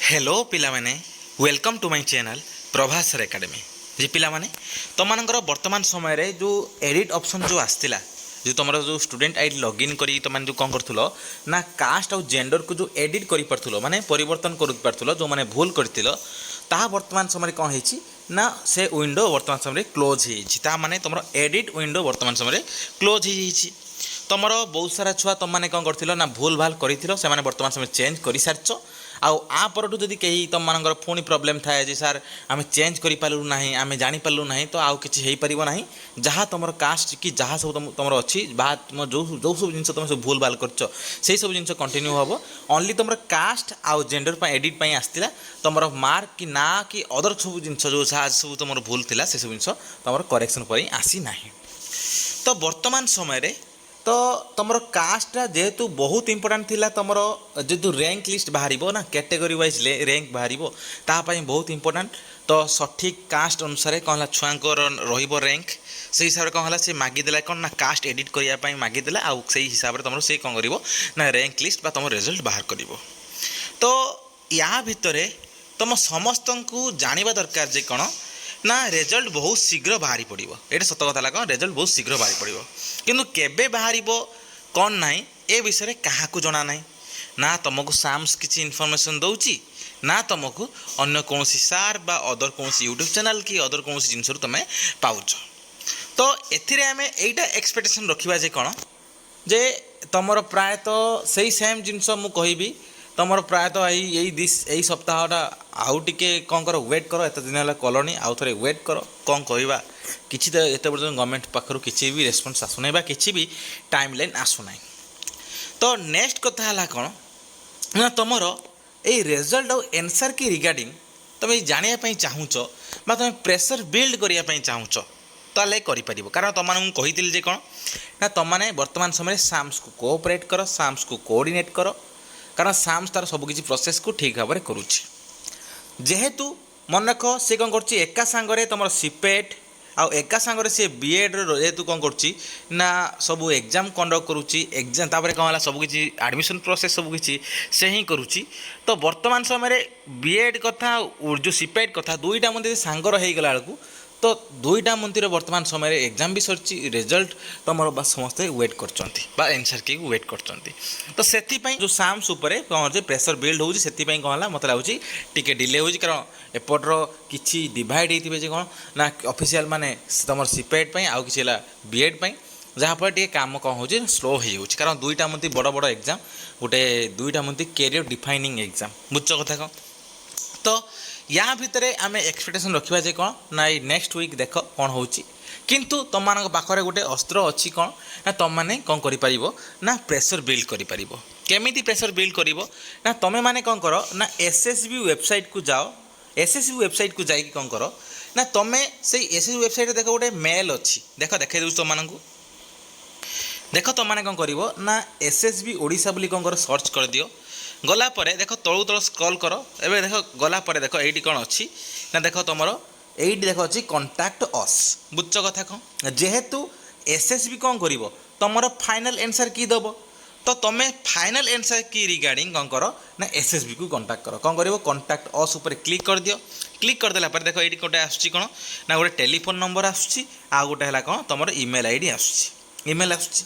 Hello पिला माने welcome to my channel Prabhas sir academy जी पिला माने तुम मानकर वर्तमान समय रे जो एडिट ऑप्शन जो आसतिला जो तुम जो स्टूडेंट आईडी लॉगिन करी तुम जो कौन करथुलो ना कास्ट और जेंडर को जो एडिट करि परथुलो माने परिवर्तन करि परथुलो जो माने भूल करथिलो ताहा वर्तमान समय रे कोन हेछि ना से विंडो वर्तमान समय रे क्लोज हेछि ता माने तुम एडिट विंडो वर्तमान समय रे क्लोज हेछि तुमर बहुत सारा छुआ तुम मैंने कौन कर ना भूल भाल कर वर्तमान समय चेंज कर सारच आ परठू जदि कहीं तुम मान पुणी प्रोब्लेम थाए जे सार आम चेंज करूँ ना आम जापरू ना तो आउ कि ना जहाँ तुम कास्ट कि जहाँ सब तुम अच्छी तुम जो जो सब जिन तुम सब भूल भाल कर सब जिन कंटिन्यू हम ओनली तुम कास्ट आउ जेंडर एडिट आसला तुम मार्क कि ना कि अदर सब जिन जो सब तुम भूल थी से सब जिन तुम करेक्शन पर आसी ना तो वर्तमान समय तो तुम कास्टा जेहेतु बहुत इंपोर्टेंट थिला तुम जेहेतु रैंक लिस्ट बाहर ना कैटेगरी वाइज रैंक बाहर तापाई बहुत इंपोर्टेंट तो सठिक कास्ट अनुसार कौन छुआ रैंक से हिसाब से कौन से मागिदेला कौन ना कास्ट एडिट करने मागिदेला आउ से हिसाब से तुम से कौन कर ना रैंक लिस्ट तुम रिजल्ट बाहर कर तो या भितर तुम समस्त को जाना दरकार जे कौन ना रिजल्ट बहुत शीघ्र बाहरी पड़ो ये सत कथा कौन रिजल्ट बहुत शीघ्र बाहरी पड़ो किंतु केबे बाहर कौन ना ए विषय क्या जना ना ना तुमको साम्स किसी इनफॉरमेशन दौची ना तुमको अन्य कौन सार बा अदर कौन यूट्यूब चैनल कि अदर कौन जिनस तुम पाउच तो एमें यहीटा एक्सपेक्टेशन रखा जे कौन जे तुम प्रायतः से सेम जिनस मुझे तुम प्रायतः यही सप्ताहटा आउ टे कौन कर वेट कर एत दिन है कलनी आउ थे वेट कर कौन कहवा किसी तो ये पर्यटन गवर्नमेंट पाखर किसी भी रेस्पन्स आसुना किसी भी टाइम लाइन आसुना तो नेक्स्ट कथा है कौन ना तुम ये रिजल्ट और एनसर की रिगार्डिंग तुम जानापी चाहूच बा तुम प्रेसर बिल्ड करने चाहूच ताले करें कारण तुम कही कौन ना तुमने वर्तमान समय साम्स को कोऑपरेट कर साम्स को कोऑर्डिनेट कर कारण साम्स तार सबकि प्रोसेस को ठीक भाव में करुच्ची जेहेतु मन रख सी कौन कर एका सांगरे तुम सीपेट आउ एका सांगरे सी बीएड जेहेतु कौन करना सब एग्जाम कंडक्ट करुच्ची एग्जाम तापर कौन है सबकि एडमिशन प्रोसेस सबकि से ही करुच्ची तो वर्तमान समय बीएड कथा जो सीपेट कथा दुईटा मंदिर सांगर हो गला बेलू तो दुईटा मंदिर वर्तमान समय एग्जाम भी सरी रिजल्ट तुम समस्ते वेट कर एनसर की वेट कर तो से जो साम्स उपर कौन प्रेसर बिल्ड हो कौन है मतलब लगुच टी डिले हो कारण एपटर किसी डिवाइड होते कौन ना ऑफिशियल माने तुम सीपेट आउ कि बीएड जहाँफल टे काम कौन हो स्लो हो कारण दुईटा मंदी बड़ बड़ एग्जाम गोटे दुईटा मंदी कैरियर डिफाइनिंग एग्जाम बुझ कथा कौन तो या भितर आम एक्सपेक्टेशन रखा जे कौन ना नेक्स्ट वीक देख कौन हो किंतु तुम मान पाखे गोटे अस्त्र अच्छी कौन ना तुम मैंने कौन कर ना प्रेसर बिल्ड कर केमी प्रेसर बिल्ड कर ना तुम मैंने कौन कर ना एसएसबी वेबसाइट को जाओ एसएसबी वेबसाइट को जाकि कौन कर ना तुम से एसएसबी वेबसाइट देख गोटे मेल अच्छी देख देखा दूँ तुम देख तुम मैंने कौन कर ना एसएसबी ओडिशा बोली कौन कर सर्च कर दियो गला परे देख तलू तल स्क्रॉल कर एबे देख गला परे देख एटी कौन अच्छी ना देख तुम एटी देख अच्छी कॉन्टैक्ट अस बुझ कथा कौन जेहेतु एसएसबी कौन कर तुम फाइनल आंसर की दब तो तुम फाइनल आंसर की रिगार्डिंग कौन कर ना एसएसबी को कांटेक्ट कर कौन कर कांटेक्ट अस उपर क्लिक कर दियो क्लिक करदेला पर देख ये गोटे आसूँ कौन ना गोटे टेलीफोन नंबर आसूँ आ गोटे है कौन तुम इमेल आईडी आसूँ इमेल आसूँ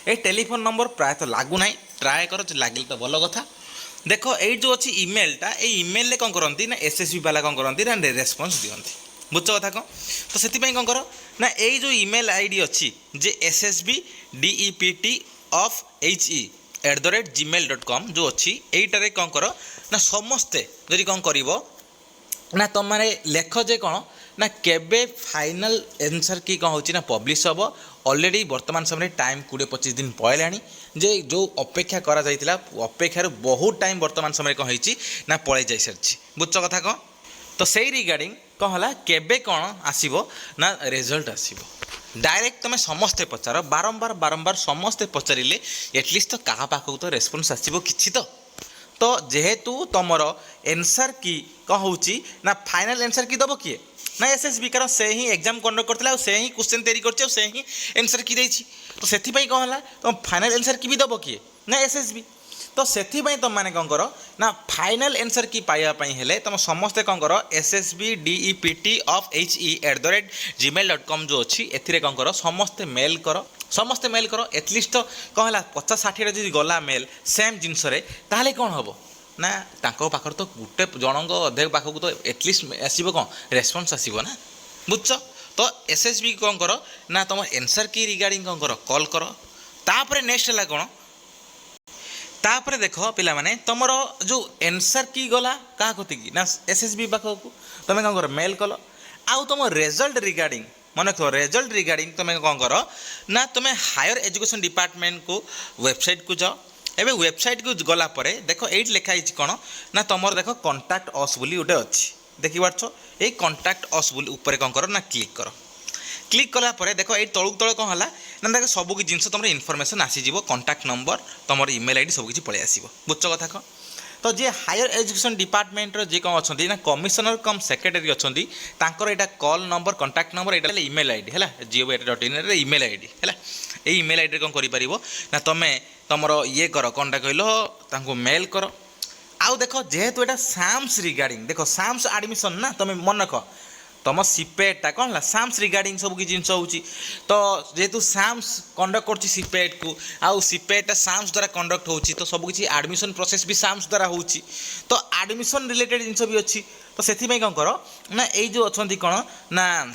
ये टेलीफोन नंबर प्रायतः लगुना ट्राए कर लगे तो भल कथा देख ये जो अच्छी इमेलटा ये इमेल कौन करती ना एसएसबी वाला कौन करती ना रेस्पन्स दिखती बुझ कथा कौन तो से कौन कर ना यही जो इमेल आईडी अच्छी जे ssbdeptofhe@gmail.com जो अच्छी यहीटारे कौन कर ना समस्ते जदि कौन कर ना तुम मैंने लेख जे कौन ना केबे फाइनल आंसर की कौन होची ना पब्लिश हम ऑलरेडी वर्तमान समय टाइम 20-25 दिन पळेलाणी जे जो अपेक्षा करा जाइतिला अपेक्षार बहुत टाइम वर्तमान समय कौन होची ना पळै जाई सारछि बुझ कथा कौन तो सही रिगार्डिंग कौन है केबे कौन आसीबो ना रिजल्ट आसीबो डायरेक्ट तुम समस्ते पचार बारंबार बारंबार समस्ते पचारे एटलिस्ट तो क्या पाखक तो रेस्पन्स आसो कि तो जेहेतु तुमर एनसर की कौन हो ना फाइनल आंसर की दब किए ना एसएसबी कारण से ही एग्जाम कंडक्ट करता से ही क्वेश्चन तैयारी कर से ही आंसर की देछि तो से कौन है तुम फाइनल आंसर की भी दब किए ना एसएसबी तो से तुम मैंने कौन कर ना फाइनाल आंसर की पाइबापी हेले तुम समस्ते कौन कर ssbdeptofe@gmail.com जो अच्छी ए कौन कर समस्ते मेल कर एटलिस्ट तो कौन है 50-60 जी गला मेल सेम जिनस ताहले कौन हम ना पाखर तो गोटे जनक अधे पाखक तो एटलिस्ट आसो कौन रेस्पन्स आसो ना बुझ तो एसएसबी कौन कर ना तुम आंसर की रिगार्डिंग कौन कर कॉल कर तापर नेक्स्ट है कौन तापर देख पिला माने तुमर जो आंसर की गला क्या कति ना एसएसबी पाखक तुम कौन कर मेल कल आउ तुम रिजल्ट रिगार्डिंग मन रख रिजल्ट रिगार्डिंग तुम कौन कर ना तुम हायर एजुकेशन डिपार्टमेंट को वेबसाइट को जाओ एबे वेबसाइट को गला परे देखो एट लिखाई कौन ना तुम देख कॉन्टैक्ट अस बोली गोटे अच्छी देखी पार्छ ये कॉन्टैक्ट अस बोली ऊपर कौन कर ना क्लिक कला परे देखो ये तलू तले कौन है ना देख सब जिन तुम इनफर्मेशन आसीज कॉन्टैक्ट नंबर तुम ईमेल आईडी सबकि पलि आसो बुझ कथा कौन तो जी हायर एजुकेशन डिपार्टमेंट जी कौन अच्छा ना कमिशनर कम सेक्रेटरी अच्छा यहाँ कॉल नंबर कॉन्टैक्ट नंबर यहाँ ईमेल आईडी है gov.in ईमेल आईडी है ये ईमेल आईडी कौन कर ना तुम्हें तुम ये कर कौनटा कहल मेल कर आउ देख जेहेतु यहाँ साम्स रिगार्डिंग देख साम्स एडमिशन ना तुम मन रख तुम सीपेटा कौन है साम्स रिगार्डिंग सब कि जिन हो तो जेहेतु साम्स कंडक्ट कर सीपेट को आउ सीपेटा साम्स द्वारा कंडक्ट हो तो सबकि एडमिशन प्रोसेस भी साम्स द्वारा हो तो एडमिशन रिलेटेड जिन भी अच्छी तो से कौन कर ना ये जो अच्छा कौन ना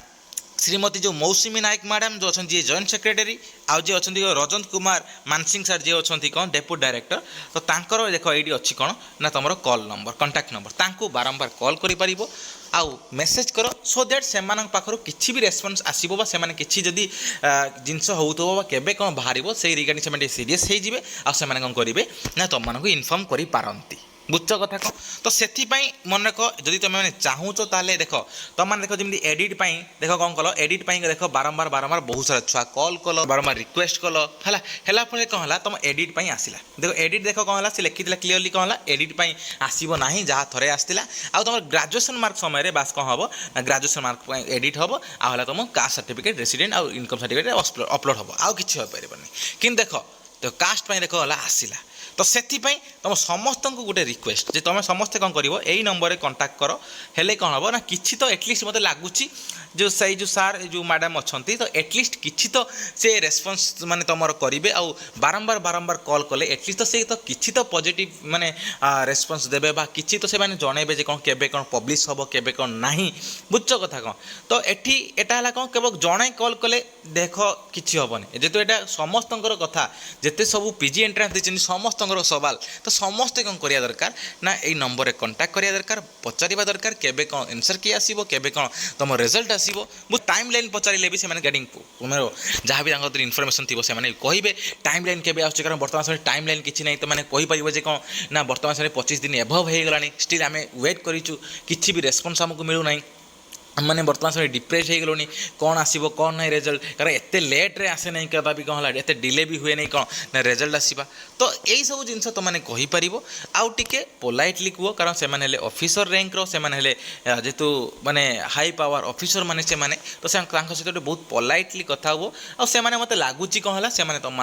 श्रीमती जो मौसुमी नायक मैडम जो अच्छा जी जॉइंट सेक्रेटरी आउ जी अच्छा रजत कुमार मानसिंह सर जी अच्छा कौन डेप्यूटी डायरेक्टर तो तांकर देख ये अच्छी कौन ना तुम कॉल नंबर कॉन्टैक्ट नंबर तांको बारंबार कॉल कर आउ मेसेज कर सो दैट से पाखर किसी भी रेस्पन्स आसो से किसी जदि जिनस हो केबे कौन बाहर से रिगार्डिंग से सीरीयस होइजिबे आ से कौन करेंगे ना तुमको इनफर्म कर पारती बुझ कथा कौन तो से मन रख जदि तुम मैंने चाहूच ताले देख तुम मैंने देख जमी एडिट देख कौन कल एडिट देख बारंबार बारंबार बहुत सारा छुआ कॉल कल बारंबार रिक्वेस्ट कल है फल कौन है तुम एडिट आसला देख एडिट देख कौन है लिखी क्लीयरली कौन है एडिट आसब ना जहाँ थे आसाला आ तुम ग्रेजुएशन मार्क समय बास कौन हम ग्रेजुएशन मार्क एडिट हम आ तुम कास्ट सर्टिफिकेट रेसिडेंट आउ इनकम सर्टिफिकेट अपलोड हम आउ कि हो पारे कि देख तो कास्ट देख आसला तो से तुम समस्त को गोटे रिक्वेस्ट जे तुम समस्ते कौन कर यही नंबर कंटाक्ट कर हेले कौन हम ना कि तो एटलिस्ट मत लगुच जो सही जो सार जो मैडम अच्छा तो एटलिस्ट किसी तो से रेस्पन्स माने तुम करेंगे आउ बारंबार बारंबार कॉल कले एटलिस्ट तो से तो किसी तो पॉजिटिव माने रेस्पन्स देवे बा किसी तो से माने जनइबे जे कौन केबे कौन पब्लिश हम केबे कौन नहीं बुझ कथा कौन तो एटी एटा है कौन केवल जड़े कॉल कले देख किसी हेनी जेहेतु यहाँ समस्त कथा जिते सब पीजी एंट्रांस देते समस्त सवाल तो समस्ते कौन करिया दरकार ना यही नंबर रे कांटेक्ट करिया दरकार पचारिबा दरकार केबे कौन आंसर की आसीबो केबे कौन तुम रिजल्ट आसीबो बु टाइम लाइन पचारिले भी से माने गेटिंग जहाँ भी तांकर इनफॉरमेशन थिबो से माने कहिबे टाइम लाइन केबे आछे कारण वर्तमान समय टाइम लाइन किछि नै तो माने कहि परिबो जे कौन ना वर्तमान समय 25 दिन एभव हे गलानी स्टिल आमे वेट करिचु किछि भी रेस्पॉन्स हमकु मिलु नै मैंने बर्तमान समय डिप्रेस हो गलुनी कौन आसो कौन ना रिजल्ट कारण एत लेट्रे आसे नहीं कदा भी कौन है एत डिले भी हुए नहीं कौन ना रिजल्ट आसवा तो यही सब जिन तुमने कहीपर आउ टे पोलाइटली कह कारण से ऑफिसर रैंक्र से जेहेतु माने हाई पावर ऑफिसर माने से माने तो सहित बहुत पोलाइटली कथा हो आ से मत लगुच कौन है से तुम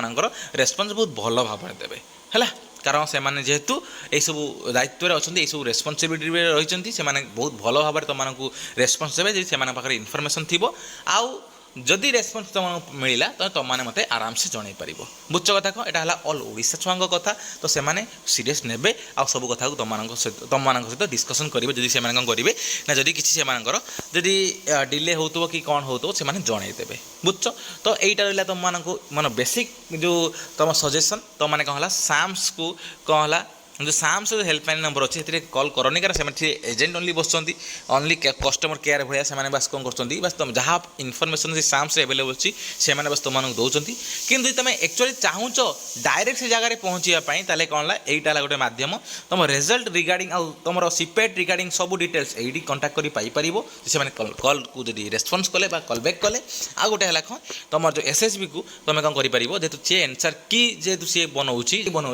रेस्पन्स बहुत भल भाव देवे है कारण से माने जेहेतु ये सब दायित्व अच्छा ये सब रेस्पन्सिबिलिटी रही से बहुत भल भाव तुमको रेस्पन्स देवे जब से इनफर्मेशन थी आउ जदि रेस्पन्स तुमको मिलला तो तुमने मत आराम से जन पार बुझ कथा कौन यहाँ ऑल ओडिशा छुआ कथा तो से सीरीयस ने आ सब कथा तुम सहित डिस्कसन करेंगे जदि से कौन करेंगे ना जदि किसी से डिले हो कि कौन हो से जनईदेवे बुझ तो यहीटा रहा तुमको मन बेसिक जो तुम सजेसन तुम मैंने कौन है साम्स को कौन है जो साम्स हेल्पलाइन नंबर अच्छे से कॉल करनी कारण से एजेंट ओनली बस ओनली कस्टमर केयर भाया से बास कौन कर बस तुम जहाँ इनफर्मेशन से साम्स एवेलेबल अच्छी से बस तुमको दौरान कि तुम एक्चुअली चाहूच डायरेक्ट से जगह पहुँचापी ताले कौन है यहीटा गोटे मध्यम तुम रिजल्ट रिगार्डिंग आउ तुम सीपेट रिगार्डिंग सब डिटेल्स ये कांटेक्ट कर पाइपर से कॉल को जब रेस्पन्स कले कॉल बैक कले आ गोटे है कौन तुम जो एसएसबी को तुम कौन कर जेहेतु सी एनसर की जेहेतु सी बनाऊँ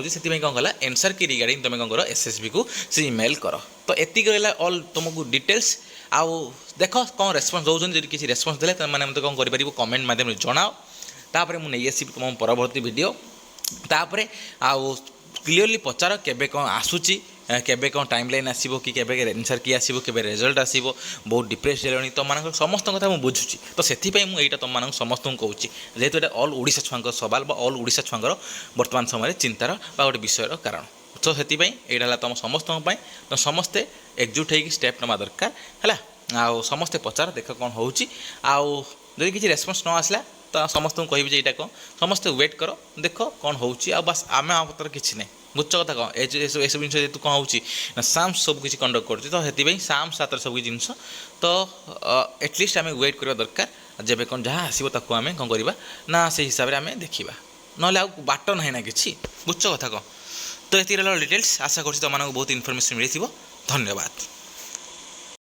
से कौन कला एनसर की रिगार्डिंग तुम कौन कर एसएसबी को से ईमेल कर तो एतिक रहा ऑल तुमको डिटेल्स आउ देख कौन रेस्पन्स दौरान जब किसी रेस्पन्स देते तो मैंने कौन कर कमेंट माध्यम जनाओ तापर मुझे नहीं आसबि तुम परवर्ती वीडियो तापर आउ क्लीयरली पचार केबे कौन आसूची केबे कौन टाइम लाइन आसीबो कि केबे आंसर कि आसीबो केबे रिजल्ट आसीबो बहुत डिप्रेस हेलनी तुम मान समस्त कथा मुझे बुझुची तो से मुझे तुम मान समस्त कहूँ जेहेतु ये ऑल ओडिशा छुआ सवाल ऑल ओडिशा छुआर वर्तमान समय चिंतार गोटे विषयर कारण तो से यहाँ तुम समस्त तो समस्ते एकजुट होगी स्टेप नवा दरकार है आउ समस्ते पचार देख कौन हो जदि किसी रेस्पन्स न आसला तो समस्त को कहि ये कौन समस्ते वेट कर देख कौन हो बस आम आतर किसी ना बुझ कथा कौन ये सब जिन जेहतु कौन हो साम्स सब किसी कंडक्ट कर तो से साम्स हाथ सब जिन तो एटलिस्ट आम वेट करवा दरकार जब कौन जहाँ आसो आम कौन करवा ना से हिसाब से आम देखा ना बाट ना ना कि बुझ कथा कौन तो ये डिटेल्स आशा कर बहुत इनफर्मेशन मिली धन्यवाद।